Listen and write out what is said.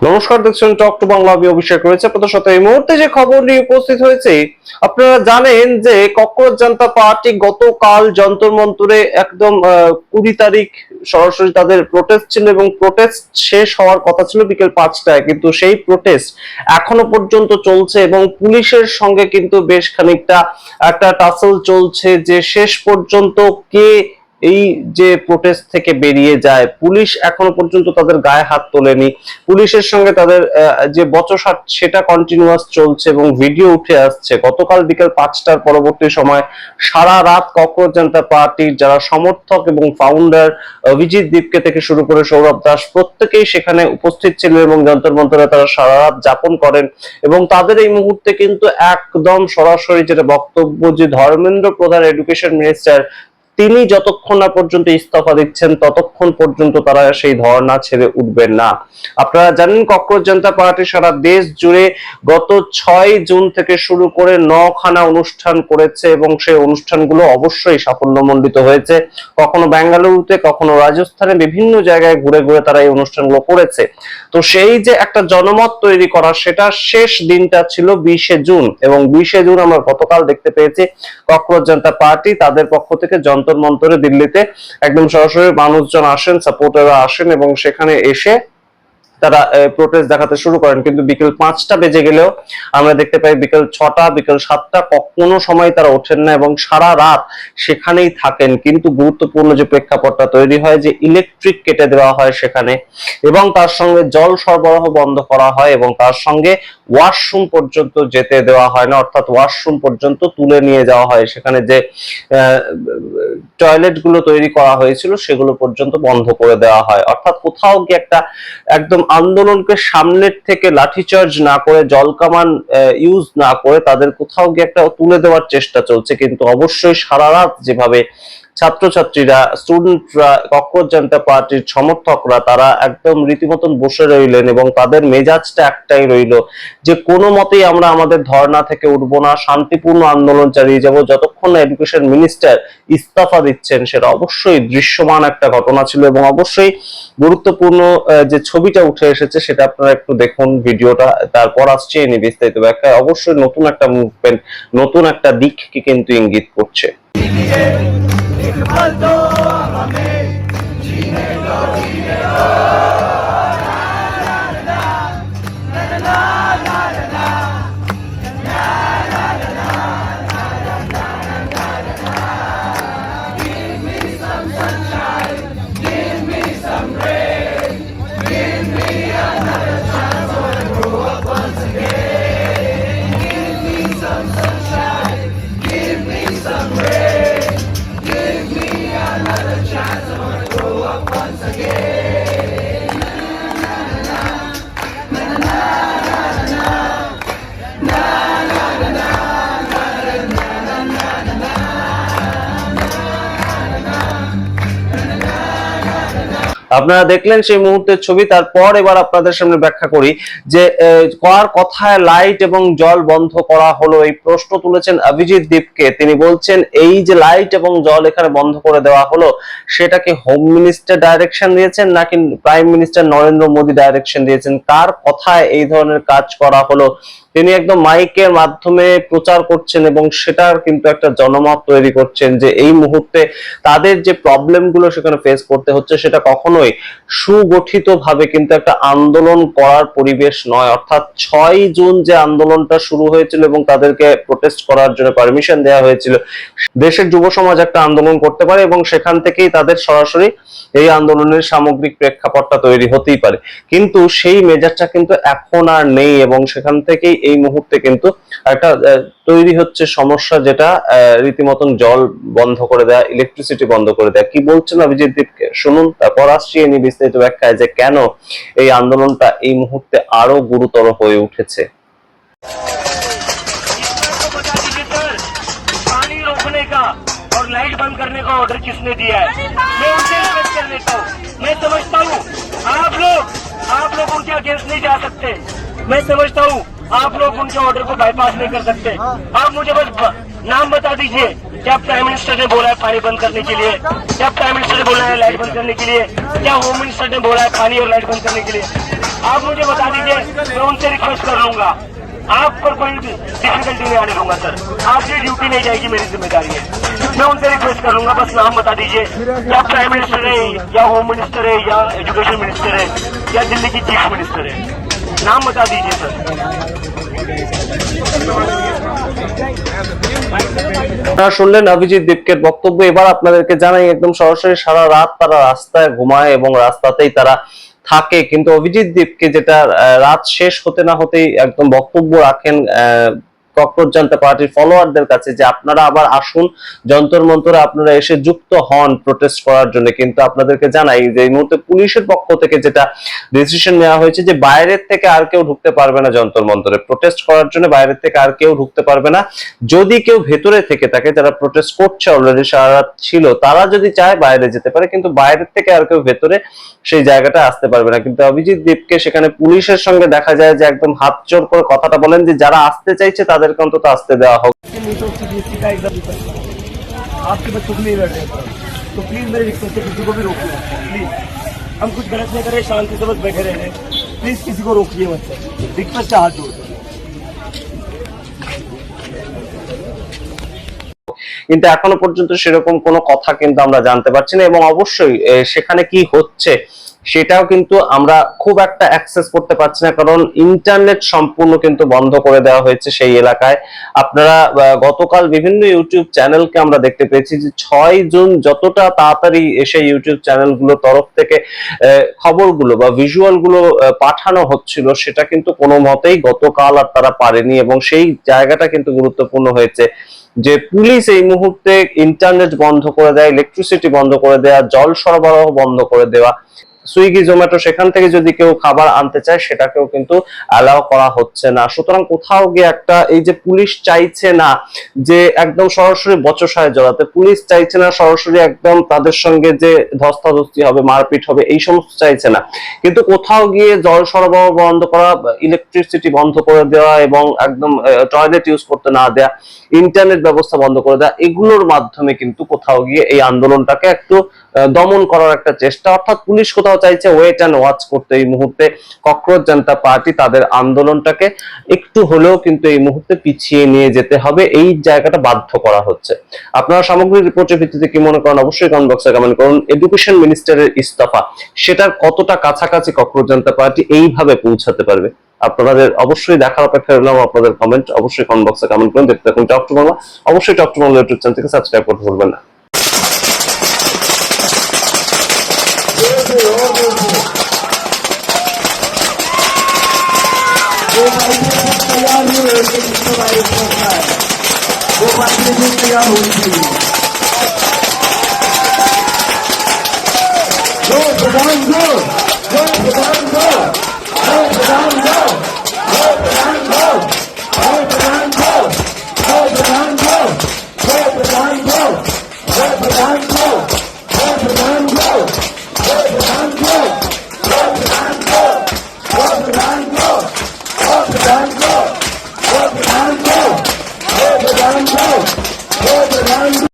নমস্কার, দেখছেন talk to Bangla. আমি অভিষেক রয়েছে আপনাদের সাথে। এই মুহূর্তে যে খবর নিয়ে উপস্থিত হয়েছে, আপনারা জানেন যে ককরোচ জনতা পার্টি গতকাল যন্তর মন্তরে একদম 20 তারিখ সরাসরি তাদের প্রোটেস্ট ছিল এবং প্রোটেস্ট শেষ হওয়ার কথা ছিল বিকেল 5টায়, কিন্তু সেই প্রোটেস্ট এখনো পর্যন্ত চলছে এবং পুলিশের সঙ্গে কিন্তু বেশ খানিকটা একটা টাসল চলছে যে শেষ পর্যন্ত কে এই যে প্রোটেস্ট থেকে বেরিয়ে যায়। পুলিশ এখনো পর্যন্ত তাদের গায়ে হাত তোলেনি। পুলিশের সঙ্গে তাদের যে বচসা সেটা কন্টিনিউয়াস চলছে এবং ভিডিও উঠে আসছে। গতকাল বিকেল 5টার পরবর্তী সময় সারা রাত ককরোচ জনতা পার্টির যারা সমর্থক এবং ফাউন্ডার অভিজিৎ দীপকে থেকে শুরু করে সৌরভ দাস প্রত্যেকেই সেখানে উপস্থিত ছিলেন এবং যন্তর মন্তরে তারা সারা রাত যাপন করেন। এবং তাদের এই মুহূর্তে কিন্তু একদম সরাসরি যেটা বক্তব্য যে ধর্মেন্দ্র প্রধান এডুকেশন মিনিস্টার তিনি যতক্ষণ না পর্যন্ত ইস্তফা দিচ্ছেন ততক্ষণ পর্যন্ত তারা সেই ধর্ণা ছেড়ে উঠবেন না। আপনারা জানেন ককরোচ জনতা পার্টি সারা দেশ জুড়ে গত 6 জুন থেকে শুরু করে 9খানা অনুষ্ঠান করেছে এবং সেই অনুষ্ঠানগুলো অবশ্যই সাফল্যমণ্ডিত হয়েছে। কখনো বেঙ্গালুরুতে, কখনো রাজস্থানে, বিভিন্ন জায়গায় ঘুরে ঘুরে তারা এই অনুষ্ঠানগুলো করেছে। তো সেই যে একটা জনমত তৈরি করা, সেটা শেষ দিনটা ছিল 20শে জুন এবং 20শে জুন আমরা গতকাল দেখতে পেয়েছি ককরোচ জনতা পার্টি তাদের পক্ষ থেকে যন্তর মন্তরে দিল্লিতে একদম সরাসরি মানুষজন আসেন, সাপোর্টাররা আসেন এবং সেখানে এসে তারা প্রোটেস্ট দেখাতে শুরু করেন। কিন্তু বিকেল 5টা বেজে গেলেও আমরা দেখতে পাই বিকেল 6টা, বিকেল 7টা কোনো সময় তারা ওঠেন না এবং সারা রাত সেখানেই থাকেন। কিন্তু গুরুত্বপূর্ণ যে প্রেক্ষাপটটা তৈরি হয় যে ইলেকট্রিক কেটে দেওয়া হয় সেখানে এবং তার সঙ্গে জল সরবরাহ বন্ধ করা হয় এবং তার সঙ্গে ওয়াশরুম পর্যন্ত যেতে দেওয়া হয় না, অর্থাৎ ওয়াশরুম পর্যন্ত তুলে নিয়ে যাওয়া হয়। সেখানে যে টয়লেট গুলো তৈরি করা হয়েছিল সেগুলো পর্যন্ত বন্ধ করে দেওয়া হয়। অর্থাৎ কোথাও গিয়ে একটা একদম আন্দোলনকে সামনের থেকে লাঠিচার্জ না করে, জলকামান ইউজ না করে তাদের কোথাও গিয়ে একটা তুলে দেওয়ার চেষ্টা চলছে। কিন্তু অবশ্যই সারা রাত যেভাবে ছাত্রছাত্রীরা, স্টুডেন্টরা, ককরোচ জনতা পার্টির সমর্থকরা তারা একদম রীতিমতন বসে রইলেন এবং তাদের মেজাজটা একটাই রইল যে কোনো মতেই আমরা আমাদের ধর্ণা থেকে উঠবো না, শান্তিপূর্ণ আন্দোলন চালিয়ে যাব যতক্ষণ না এডুকেশন মিনিস্টার ইস্তফা দিচ্ছেন। সেটা অবশ্যই দৃশ্যমান একটা ঘটনা ছিল এবং অবশ্যই গুরুত্বপূর্ণ যে ছবিটা উঠে এসেছে সেটা আপনারা একটু দেখুন ভিডিওটা, তারপর আসছে এই নিয়ে বিস্তারিত ব্যাখ্যায়। অবশ্যই নতুন একটা মুভমেন্ট, নতুন একটা দিককে কিন্তু ইঙ্গিত করছে। আপনারা দেখলেন সেই মুহূর্তের ছবি। তারপর এবার আপনাদের সামনে ব্যাখ্যা করি যে কার কথায় লাইট এবং জল বন্ধ করা হলো। এই প্রশ্ন তুলেছেন অভিজিৎ দীপকে। তিনি বলছেন এই যে লাইট এবং জল এখানে বন্ধ করে দেওয়া হলো সেটা কি হোম মিনিস্টার ডাইরেকশন দিয়েছেন নাকি prime minister Narendra Modi direction দিয়েছেন? কার কথায় এই ধরনের কাজ করা হলো তিনি একদম মাইকের মাধ্যমে প্রচার করছেন এবং সেটার কিন্তু একটা জনমত তৈরি করছেন যে এই মুহূর্তে তাদের যে প্রবলেম গুলো সেখানে ফেস করতে হচ্ছে সেটা কখনোই সুগঠিত ভাবে কিন্তু একটা আন্দোলন করার পরিবেশ নয়। অর্থাৎ 6 জুন যে আন্দোলনটা শুরু হয়েছিল এবং তাদেরকে প্রোটেস্ট করার জন্য পারমিশন দেওয়া হয়েছিল, দেশের যুব সমাজ একটা আন্দোলন করতে পারে এবং সেখান থেকেই তাদের সরাসরি এই আন্দোলনের সামগ্রিক প্রেক্ষাপটটা তৈরি হতেই পারে। কিন্তু সেই মেজাজটা কিন্তু এখন আর নেই এবং সেখান থেকেই এই মুহূর্তে কিন্তু একটা তৈরি হচ্ছে সমস্যা, যেটা রীতিমতন জল বন্ধ করে দেয়া, ইলেকট্রিসিটি বন্ধ করে দেয়া। কি বলছেন অভিজিৎ দীপকে শুনুন, তারপর আসছি এই নিয়ে বিস্তারিত ব্যাখ্যায় যে কেন এই আন্দোলনটা এই মুহূর্তে আরো গুরুতর হয়ে উঠেছে। और लाइट बंद करने का ऑर्डर किसने दिया है? मैं उनसे रिक्वेस्ट कर लेता हूँ। मैं समझता हूँ आप लोग उनके अगेंस्ट नहीं जा सकते। मैं समझता हूँ आप लोग उनके ऑर्डर को बाईपास नहीं कर सकते। आप मुझे बस नाम बता दीजिए, क्या प्राइम मिनिस्टर ने बोला है पानी बंद करने के लिए? क्या प्राइम मिनिस्टर ने बोला है लाइट बंद करने के लिए? क्या होम मिनिस्टर ने बोला है पानी और लाइट बंद करने के लिए? आप मुझे बता दीजिए, मैं उनसे रिक्वेस्ट कर लूंगा, आप पर कोई डिफिकल्टी नहीं आने दूंगा सर। आपकी ड्यूटी नहीं जाएगी, मेरी जिम्मेदारी है। मैं उनसे रिक्वेस्ट कर लूंगा, बस नाम बता दीजिए, या प्राइम मिनिस्टर है, या होम मिनिस्टर है, या एजुकेशन मिनिस्टर है, या दिल्ली की चीफ मिनिस्टर है, नाम बता दीजिए सर। আপনারা শুনলেন অভিজিৎ দীপকের বক্তব্য। এবার আপনাদেরকে জানাই একদম সরাসরি সারা রাত তারা রাস্তায় ঘুমায় এবং রাস্তাতেই তারা থাকে, কিন্তু অভিজিৎ দীপকে যেটা রাত শেষ হতে না হতেই একদম বক্তব্য রাখেন ককরোচ জনতা পার্টির ফলোয়ারদের কাছে যে আপনারা আবার আসুন যন্তর মন্তরে, আপনারা এসে যুক্ত হন প্রোটেস্ট করার জন্য। কিন্তু আপনাদেরকে জানাই যে এই মুহূর্তে পুলিশের পক্ষ থেকে যেটা ডিসিশন নেওয়া হয়েছে যে বাইরের থেকে আর কেউ ঢুকতে পারবে না যন্তর মন্তরে প্রোটেস্ট করার জন্য, বাইরের থেকে আর কেউ ঢুকতে পারবে না। যদি কেউ ভেতরে থেকে থাকে, যারা প্রোটেস্ট করছে অলরেডি সারা রাত ছিল, তারা যদি চায় বাইরে যেতে পারে, কিন্তু বাইরের থেকে আর কেউ ভেতরে সেই জায়গাটা আসতে পারবে না। কিন্তু অভিজিৎ দীপকে সেখানে পুলিশের সঙ্গে দেখা যায় যে একদম হাত জোর করে কথাটা বলেন যে যারা আসতে চাইছে তাদেরকে অন্তত আসতে দেওয়া হোক। आपके बच्चों को नहीं बैठ रहे तो प्लीज मेरे रिक्वेस्ट है, किसी को भी रोकिए प्लीज। हम कुछ गलत नहीं करें, शांति से बस बैठे रहे, प्लीज किसी को रोकिए मत सर, रिक्वेस्ट है हाथ जोड़कर। কিন্তু এখনো পর্যন্ত সেরকম কোনো কথা কিন্তু আমরা জানতে পারছি না, এবং অবশ্যই সেখানে কি হচ্ছে সেটাও কিন্তু আমরা খুব একটা অ্যাক্সেস করতে পারছি না, কারণ ইন্টারনেট সম্পূর্ণ কিন্তু বন্ধ করে দেওয়া হয়েছে সেই এলাকায়। আপনারা গতকাল বিভিন্ন ইউটিউব চ্যানেলকে আমরা দেখতে পেয়েছি যে 6 জুন যতটা তাড়াতাড়ি এসে ইউটিউব চ্যানেলগুলো তরফ থেকে খবরগুলো বা ভিজুয়াল গুলো পাঠানো হচ্ছিল, সেটা কিন্তু কোনো মতেই গতকাল আর তারা পারেনি, এবং সেই জায়গাটা কিন্তু গুরুত্বপূর্ণ হয়েছে যে পুলিশ এই মুহূর্তে ইন্টারনেট বন্ধ করে দেয়, ইলেকট্রিসিটি বন্ধ করে দেওয়া, জল সরবরাহ বন্ধ করে দেওয়া, সুইগি জোম্যাটো সেখান থেকে যদি কেউ খাবার আনতে চায় সেটাকেও কিন্তু অ্যালাউ করা হচ্ছে না। সুতরাং কোথাও গিয়ে একটা এই যে পুলিশ চাইছে না যে একদম সরাসরি বচসায় জড়াতে, পুলিশ চাইছে না সরাসরি একদম তাদের সঙ্গে যে ধস্তাধস্তি হবে, মারপিট হবে, এই সমস্ত চাইছে না, কিন্তু কোথাও গিয়ে জল সরবরাহ বন্ধ করা, ইলেকট্রিসিটি বন্ধ করে দেওয়া এবং একদম টয়লেট ইউজ করতে না দেওয়া, ইন্টারনেট ব্যবস্থা বন্ধ করে দেওয়া, এগুলোর মাধ্যমে কিন্তু কোথাও গিয়ে এই আন্দোলনটাকে একটু দমন করার একটা চেষ্টা। অর্থাৎ পুলিশ কোথাও চাইছে ওয়েট অ্যান্ড ওয়াচ করতে। এই মুহূর্তে ককরোচ জনতা পার্টি তাদের আন্দোলনটাকে একটু হলেও কিন্তু এই মুহূর্তে পিছিয়ে নিয়ে যেতে হবে, এই জায়গাটা বাধ্য করা হচ্ছে। আপনারা সামগ্রিক রিপোর্টের ভিত্তিতে কি মনে করেন অবশ্যই কমেন্ট বক্সে কমেন্ট করুন। এডুকেশন মিনিস্টারের ইস্তফা, সেটার কতটা কাছাকাছি ককরোচ জনতা পার্টি এইভাবে পৌঁছাতে পারবে? আপনাদের অবশ্যই দেখার অপেক্ষা রইলাম আপনাদের কমেন্ট, অবশ্যই কমেন্ট বক্সে কমেন্ট করুন। দেখতে থাকুন টক টু বাংলা, অবশ্যই talk to Bangla YouTube channel থেকে সাবস্ক্রাইব করতে ভুলবেন না। Go,